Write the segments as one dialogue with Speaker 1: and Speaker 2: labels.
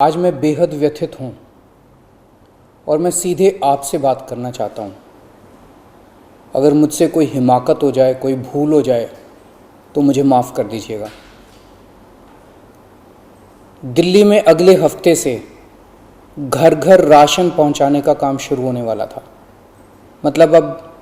Speaker 1: आज मैं बेहद व्यथित हूँ और मैं सीधे आपसे बात करना चाहता हूँ। अगर मुझसे कोई हिमाकत हो जाए, कोई भूल हो जाए तो मुझे माफ़ कर दीजिएगा। दिल्ली में अगले हफ्ते से घर घर राशन पहुँचाने का काम शुरू होने वाला था। मतलब अब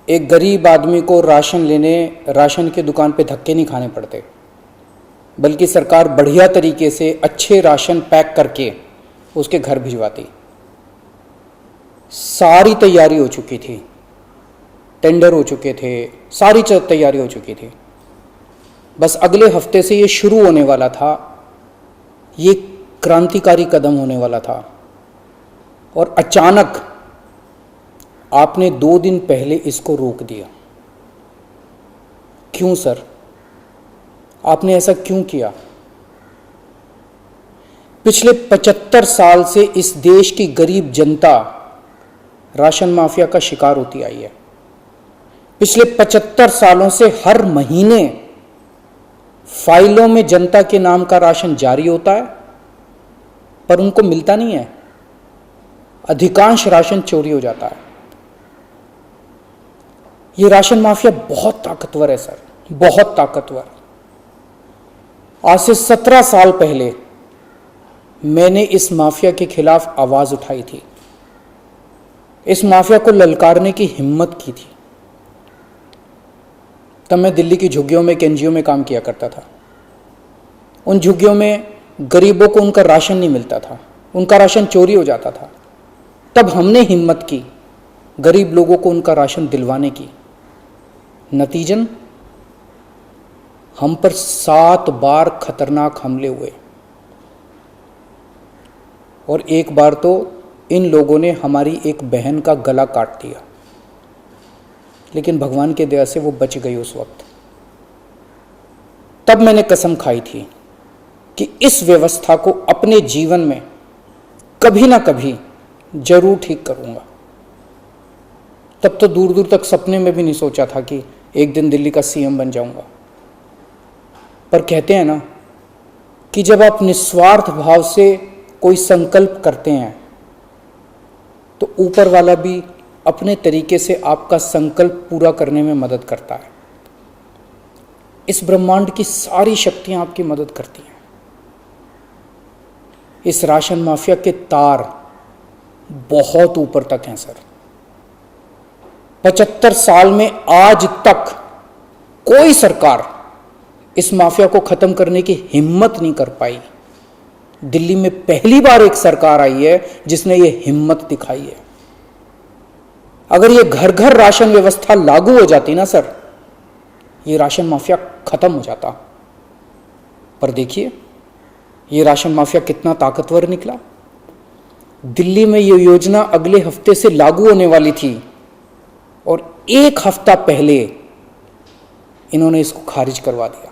Speaker 1: एक गरीब आदमी को राशन की दुकान पे धक्के नहीं खाने पड़ते, बल्कि सरकार बढ़िया तरीके से अच्छे राशन पैक करके उसके घर भिजवाती। सारी तैयारी हो चुकी थी, टेंडर हो चुके थे, सारी तैयारी हो चुकी थी। बस अगले हफ्ते से ये शुरू होने वाला था। ये क्रांतिकारी कदम होने वाला था और अचानक आपने 2 दिन पहले इसको रोक दिया। क्यों सर? आपने ऐसा क्यों किया? पिछले 75 साल से इस देश की गरीब जनता राशन माफिया का शिकार होती आई है। पिछले 75 सालों से हर महीने फाइलों में जनता के नाम का राशन जारी होता है, पर उनको मिलता नहीं है। अधिकांश राशन चोरी हो जाता है। यह राशन माफिया बहुत ताकतवर है सर, बहुत ताकतवर। आज से 17 साल पहले मैंने इस माफिया के खिलाफ आवाज उठाई थी, इस माफिया को ललकारने की हिम्मत की थी। तब मैं दिल्ली की झुग्गियों में, एक एनजीओ में काम किया करता था। उन झुग्गियों में गरीबों को उनका राशन नहीं मिलता था, उनका राशन चोरी हो जाता था। तब हमने हिम्मत की गरीब लोगों को उनका राशन दिलवाने की। नतीजन हम पर 7 बार खतरनाक हमले हुए और एक बार तो इन लोगों ने हमारी एक बहन का गला काट दिया, लेकिन भगवान की दया से वो बच गई उस वक्त। तब मैंने कसम खाई थी कि इस व्यवस्था को अपने जीवन में कभी ना कभी जरूर ठीक करूंगा। तब तो दूर दूर तक सपने में भी नहीं सोचा था कि एक दिन दिल्ली का सीएम बन जाऊंगा। पर कहते हैं ना कि जब आप निस्वार्थ भाव से कोई संकल्प करते हैं तो ऊपर वाला भी अपने तरीके से आपका संकल्प पूरा करने में मदद करता है। इस ब्रह्मांड की सारी शक्तियां आपकी मदद करती हैं। इस राशन माफिया के तार बहुत ऊपर तक हैं सर। 75 साल में आज तक कोई सरकार इस माफिया को खत्म करने की हिम्मत नहीं कर पाई। दिल्ली में पहली बार एक सरकार आई है जिसने ये हिम्मत दिखाई है। अगर ये घर घर राशन व्यवस्था लागू हो जाती ना सर, ये राशन माफिया खत्म हो जाता। पर देखिए ये राशन माफिया कितना ताकतवर निकला। दिल्ली में ये योजना अगले हफ्ते से लागू होने वाली थी और 1 हफ्ता पहले इन्होंने इसको खारिज करवा दिया।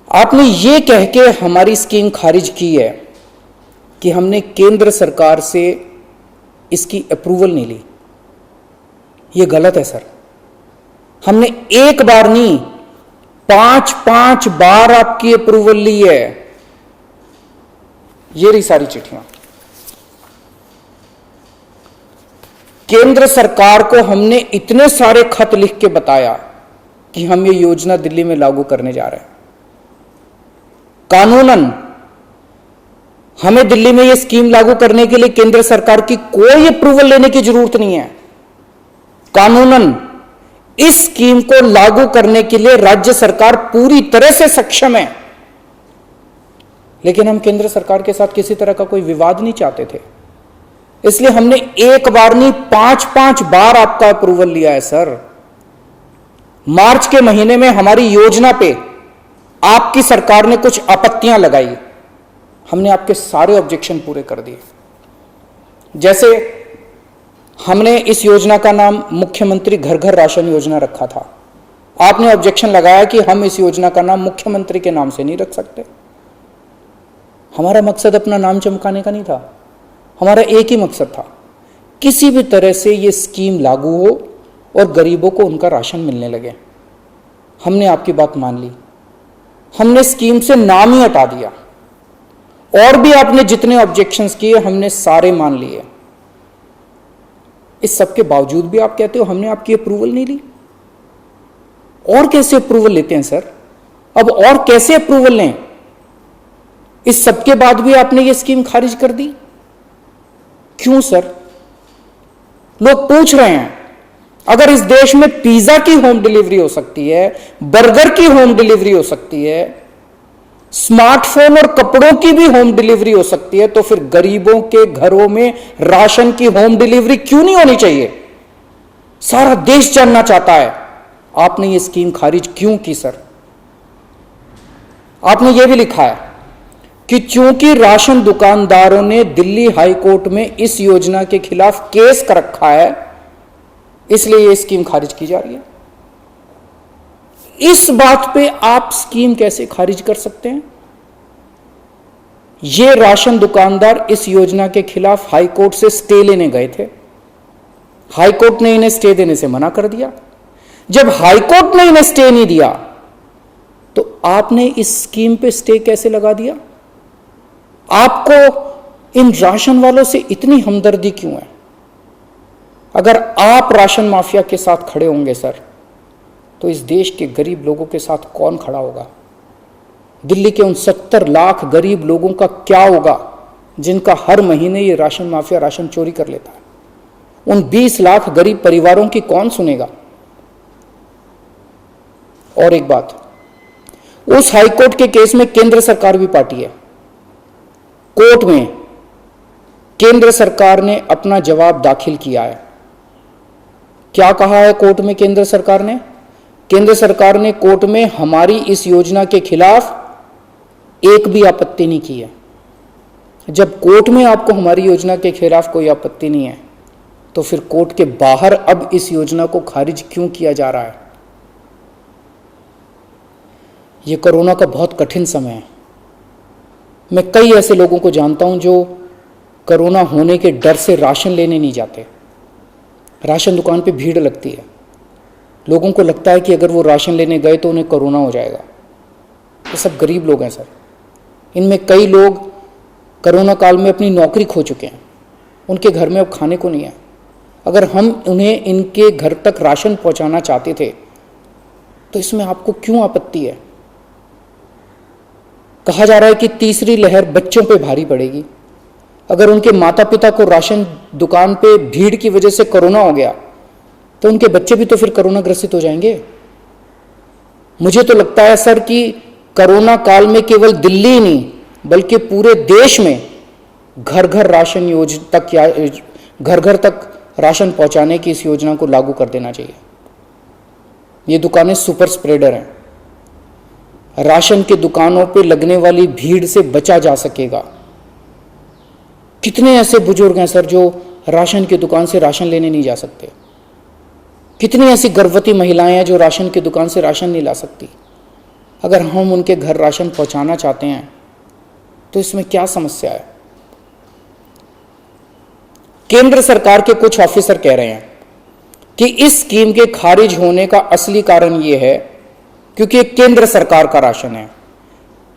Speaker 1: आपने ये कह के हमारी स्कीम खारिज की है कि हमने केंद्र सरकार से इसकी अप्रूवल नहीं ली। ये गलत है सर। हमने एक बार नहीं, 5 बार आपकी अप्रूवल ली है। ये रही सारी चिट्ठियां। केंद्र सरकार को हमने इतने सारे खत लिख के बताया कि हम ये योजना दिल्ली में लागू करने जा रहे हैं। कानूनन हमें दिल्ली में ये स्कीम लागू करने के लिए केंद्र सरकार की कोई अप्रूवल लेने की जरूरत नहीं है। कानूनन इस स्कीम को लागू करने के लिए राज्य सरकार पूरी तरह से सक्षम है। लेकिन हम केंद्र सरकार के साथ किसी तरह का कोई विवाद नहीं चाहते थे, इसलिए हमने एक बार नहीं 5 बार आपका अप्रूवल लिया है सर। मार्च के महीने में हमारी योजना पे आपकी सरकार ने कुछ आपत्तियां लगाई, हमने आपके सारे ऑब्जेक्शन पूरे कर दिए। जैसे हमने इस योजना का नाम मुख्यमंत्री घर घर राशन योजना रखा था। आपने ऑब्जेक्शन लगाया कि हम इस योजना का नाम मुख्यमंत्री के नाम से नहीं रख सकते। हमारा मकसद अपना नाम चमकाने का नहीं था। हमारा एक ही मकसद था, किसी भी तरह से ये स्कीम लागू हो और गरीबों को उनका राशन मिलने लगे। हमने आपकी बात मान ली। हमने स्कीम से नाम ही हटा दिया। और भी आपने जितने ऑब्जेक्शंस किए हमने सारे मान लिए। इस सब के बावजूद भी आप कहते हो हमने आपकी अप्रूवल नहीं ली। और कैसे अप्रूवल लेते हैं सर? अब और कैसे अप्रूवल लें? इस सब के बाद भी आपने ये स्कीम खारिज कर दी, क्यों सर? लोग पूछ रहे हैं, अगर इस देश में पिज्जा की होम डिलीवरी हो सकती है, बर्गर की होम डिलीवरी हो सकती है, स्मार्टफोन और कपड़ों की भी होम डिलीवरी हो सकती है, तो फिर गरीबों के घरों में राशन की होम डिलीवरी क्यों नहीं होनी चाहिए? सारा देश जानना चाहता है आपने ये स्कीम खारिज क्यों की सर? आपने ये भी लिखा है कि चूंकि राशन दुकानदारों ने दिल्ली हाई कोर्ट में इस योजना के खिलाफ केस कर रखा है, इसलिए ये स्कीम खारिज की जा रही है। इस बात पे आप स्कीम कैसे खारिज कर सकते हैं? ये राशन दुकानदार इस योजना के खिलाफ हाई कोर्ट से स्टे लेने गए थे। हाई कोर्ट ने इन्हें स्टे देने से मना कर दिया। जब हाई कोर्ट ने इन्हें स्टे नहीं दिया, तो आपने इस स्कीम पे स्टे कैसे लगा दिया? आपको इन राशन वालों से इतनी हमदर्दी क्यों है? अगर आप राशन माफिया के साथ खड़े होंगे सर, तो इस देश के गरीब लोगों के साथ कौन खड़ा होगा? दिल्ली के उन 70 लाख गरीब लोगों का क्या होगा जिनका हर महीने ये राशन माफिया राशन चोरी कर लेता है? उन 20 लाख गरीब परिवारों की कौन सुनेगा? और एक बात, उस हाईकोर्ट के केस में केंद्र सरकार भी पार्टी है। कोर्ट में केंद्र सरकार ने अपना जवाब दाखिल किया है। क्या कहा है कोर्ट में केंद्र सरकार ने? केंद्र सरकार ने कोर्ट में हमारी इस योजना के खिलाफ एक भी आपत्ति नहीं की है। जब कोर्ट में आपको हमारी योजना के खिलाफ कोई आपत्ति नहीं है, तो फिर कोर्ट के बाहर अब इस योजना को खारिज क्यों किया जा रहा है? यह कोरोना का बहुत कठिन समय है। मैं कई ऐसे लोगों को जानता हूं जो कोरोना होने के डर से राशन लेने नहीं जाते। राशन दुकान पे भीड़ लगती है। लोगों को लगता है कि अगर वो राशन लेने गए तो उन्हें कोरोना हो जाएगा। ये सब गरीब लोग हैं सर। इनमें कई लोग कोरोना काल में अपनी नौकरी खो चुके हैं। उनके घर में अब खाने को नहीं है। अगर हम उन्हें इनके घर तक राशन पहुंचाना चाहते थे, तो इसमें आपको क्यों आपत्ति है? कहा जा रहा है कि तीसरी लहर बच्चों पे भारी पड़ेगी। अगर उनके माता पिता को राशन दुकान पे भीड़ की वजह से कोरोना हो गया, तो उनके बच्चे भी तो फिर कोरोना ग्रसित हो जाएंगे। मुझे तो लगता है सर कि कोरोना काल में केवल दिल्ली ही नहीं, बल्कि पूरे देश में घर घर राशन योजना तक या घर घर तक राशन पहुंचाने की इस योजना को लागू कर देना चाहिए। ये दुकानें सुपर स्प्रेडर हैं। राशन की दुकानों पे लगने वाली भीड़ से बचा जा सकेगा। कितने ऐसे बुजुर्ग हैं सर जो राशन की दुकान से राशन लेने नहीं जा सकते? कितनी ऐसी गर्भवती महिलाएं हैं जो राशन की दुकान से राशन नहीं ला सकती? अगर हम उनके घर राशन पहुंचाना चाहते हैं, तो इसमें क्या समस्या है? केंद्र सरकार के कुछ ऑफिसर कह रहे हैं कि इस स्कीम के खारिज होने का असली कारण यह है क्योंकि केंद्र सरकार का राशन है।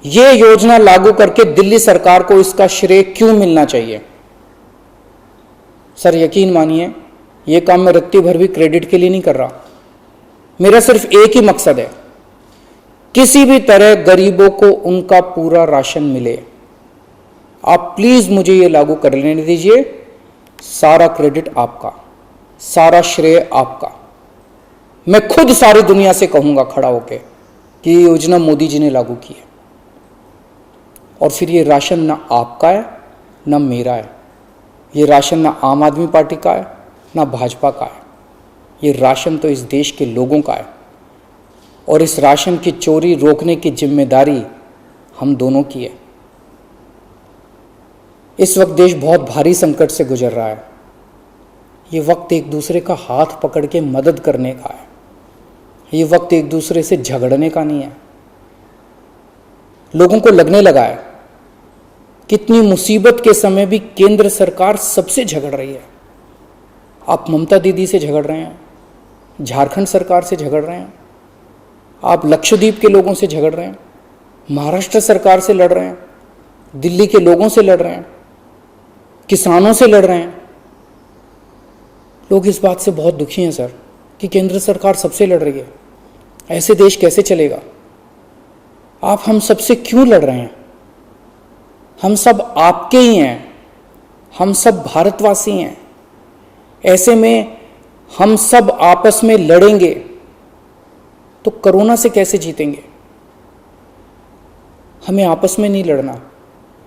Speaker 1: यह योजना लागू करके दिल्ली सरकार को इसका श्रेय क्यों मिलना चाहिए? सर यकीन मानिए, यह काम मैं रत्ती भर भी क्रेडिट के लिए नहीं कर रहा। मेरा सिर्फ एक ही मकसद है, किसी भी तरह गरीबों को उनका पूरा राशन मिले। आप प्लीज मुझे यह लागू कर लेने दीजिए। सारा क्रेडिट आपका, सारा श्रेय आपका। मैं खुद सारी दुनिया से कहूंगा खड़ा होकर कि ये योजना मोदी जी ने लागू की है। और फिर ये राशन ना आपका है ना मेरा है। ये राशन ना आम आदमी पार्टी का है ना भाजपा का है। ये राशन तो इस देश के लोगों का है। और इस राशन की चोरी रोकने की जिम्मेदारी हम दोनों की है। इस वक्त देश बहुत भारी संकट से गुजर रहा है। ये वक्त एक दूसरे का हाथ पकड़ के मदद करने का है। ये वक्त एक दूसरे से झगड़ने का नहीं है। लोगों को लगने लगा है कितनी मुसीबत के समय भी केंद्र सरकार सबसे झगड़ रही है। आप ममता दीदी से झगड़ रहे हैं, झारखंड सरकार से झगड़ रहे हैं, आप लक्षद्वीप के लोगों से झगड़ रहे हैं, महाराष्ट्र सरकार से लड़ रहे हैं, दिल्ली के लोगों से लड़ रहे हैं, किसानों से लड़ रहे हैं। लोग इस बात से बहुत दुखी हैं सर कि केंद्र सरकार सबसे लड़ रही है। ऐसे देश कैसे चलेगा? आप हम सबसे क्यों लड़ रहे हैं? हम सब आपके ही हैं, हम सब भारतवासी हैं। ऐसे में हम सब आपस में लड़ेंगे तो कोरोना से कैसे जीतेंगे? हमें आपस में नहीं लड़ना,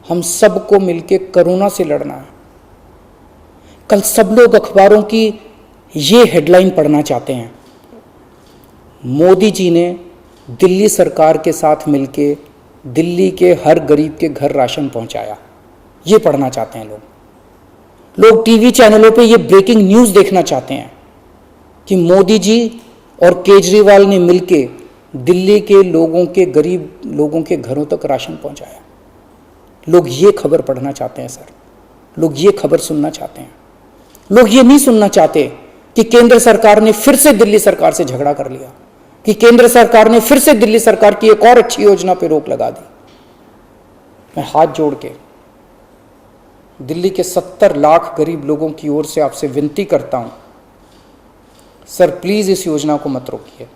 Speaker 1: हम सबको मिलके कोरोना से लड़ना है। कल सब लोग अखबारों की ये हेडलाइन पढ़ना चाहते हैं, मोदी जी ने दिल्ली सरकार के साथ मिलके दिल्ली के हर गरीब के घर राशन पहुंचाया। ये पढ़ना चाहते हैं लोग टीवी चैनलों पे ये ब्रेकिंग न्यूज़ देखना चाहते हैं कि मोदी जी और केजरीवाल ने मिलके दिल्ली के लोगों के, गरीब लोगों के घरों तक राशन पहुंचाया। लोग ये खबर पढ़ना चाहते हैं सर, लोग ये खबर सुनना चाहते हैं। लोग ये नहीं सुनना चाहते कि केंद्र सरकार ने फिर से दिल्ली सरकार से झगड़ा कर लिया, कि केंद्र सरकार ने फिर से दिल्ली सरकार की एक और अच्छी योजना पर रोक लगा दी। मैं हाथ जोड़ के दिल्ली के 70 लाख गरीब लोगों की ओर से आपसे विनती करता हूं, सर प्लीज इस योजना को मत रोकिए।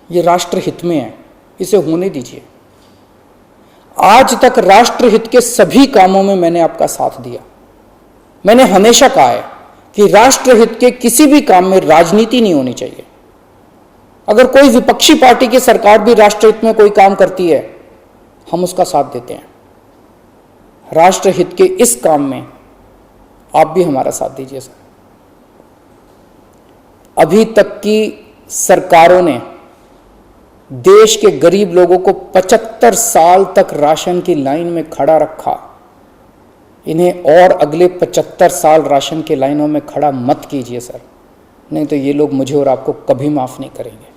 Speaker 1: ये राष्ट्रहित में है, इसे होने दीजिए। आज तक राष्ट्रहित के सभी कामों में मैंने आपका साथ दिया। मैंने हमेशा कहा है कि राष्ट्रहित के किसी भी काम में राजनीति नहीं होनी चाहिए। अगर कोई विपक्षी पार्टी की सरकार भी राष्ट्रहित में कोई काम करती है, हम उसका साथ देते हैं। राष्ट्रहित के इस काम में आप भी हमारा साथ दीजिए सर। अभी तक की सरकारों ने देश के गरीब लोगों को 75 साल तक राशन की लाइन में खड़ा रखा। इन्हें और अगले 75 साल राशन की लाइनों में खड़ा मत कीजिए सर, नहीं तो ये लोग मुझे और आपको कभी माफ नहीं करेंगे।